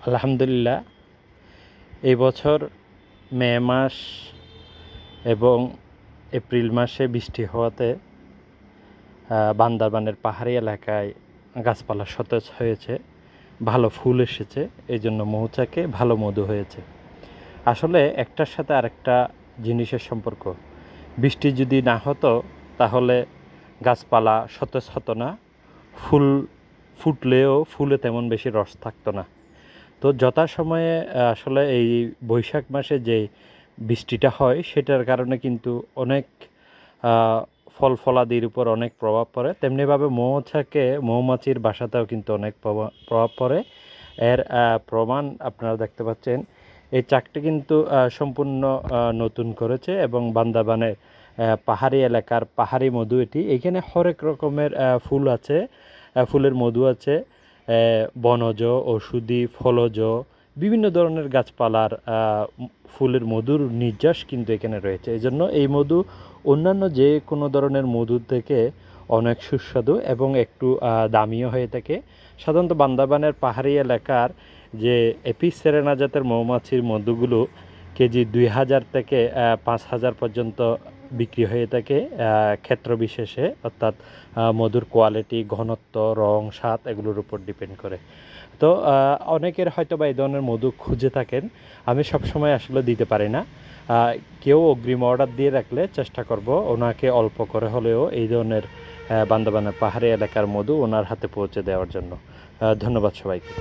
আলহামদুলিল্লাহ, এই বছর মে মাস এবং এপ্রিল মাসে বৃষ্টি হওয়াতে বান্দরবানের পাহাড়ি এলাকায় গাছপালা সতেজ হয়েছে, ভালো ফুল এসেছে, এই জন্য মৌচাকে ভালো মধু হয়েছে। আসলে একটার সাথে আরেকটা জিনিসের সম্পর্ক। বৃষ্টি যদি না হতো তাহলে গাছপালা সতেজ হতো না, ফুল ফুটলেও ফুলে তেমন বেশি রস থাকতো না। তো যথাসময়ে আসলে এই বৈশাখ মাসে যে বৃষ্টিটা হয় সেটার কারণে কিন্তু অনেক ফল ফলাদির উপর অনেক প্রভাব পড়ে। তেমনিভাবে মৌমাছির বাসাতেও কিন্তু অনেক প্রভাব পড়ে। এর প্রমাণ আপনারা দেখতে পাচ্ছেন। এই চাকটি কিন্তু সম্পূর্ণ নতুন করেছে এবং বান্দরবানের পাহাড়ি এলাকার পাহাড়ি মধু এটি। এখানে হরেক রকমের ফুল আছে, ফুলের মধু আছে, বনজ, ঔষধি, ফলজ বিভিন্ন ধরনের গাছপালার ফুলের মধুর নির্যাস কিন্তু এখানে রয়েছে। এই জন্য এই মধু অন্যান্য যে কোনো ধরনের মধুর থেকে অনেক সুস্বাদু এবং একটু দামিও হয়ে থাকে। সাধারণত বান্দরবানের পাহাড়ি এলাকার যে এপিস সেরেনা জাতের মৌমাছির মধুগুলো কেজি 2000 থেকে 5000 পর্যন্ত বিক্রি হয়ে থাকে ক্ষেত্র বিশেষে, অর্থাৎ মধুর কোয়ালিটি, ঘনত্ব, রং, স্বাদ এগুলোর উপর ডিপেন্ড করে। তো অনেকের হয়তো বা এই ধরনের মধু খুঁজে থাকেন, আমি সবসময় আসলে দিতে পারি না। কেউ অগ্রিম অর্ডার দিয়ে রাখলে চেষ্টা করব ওনাকে অল্প করে হলেও এই ধরনের বান্দরবানের পাহাড়ি এলাকার মধু ওনার হাতে পৌঁছে দেওয়ার জন্য। ধন্যবাদ সবাইকে।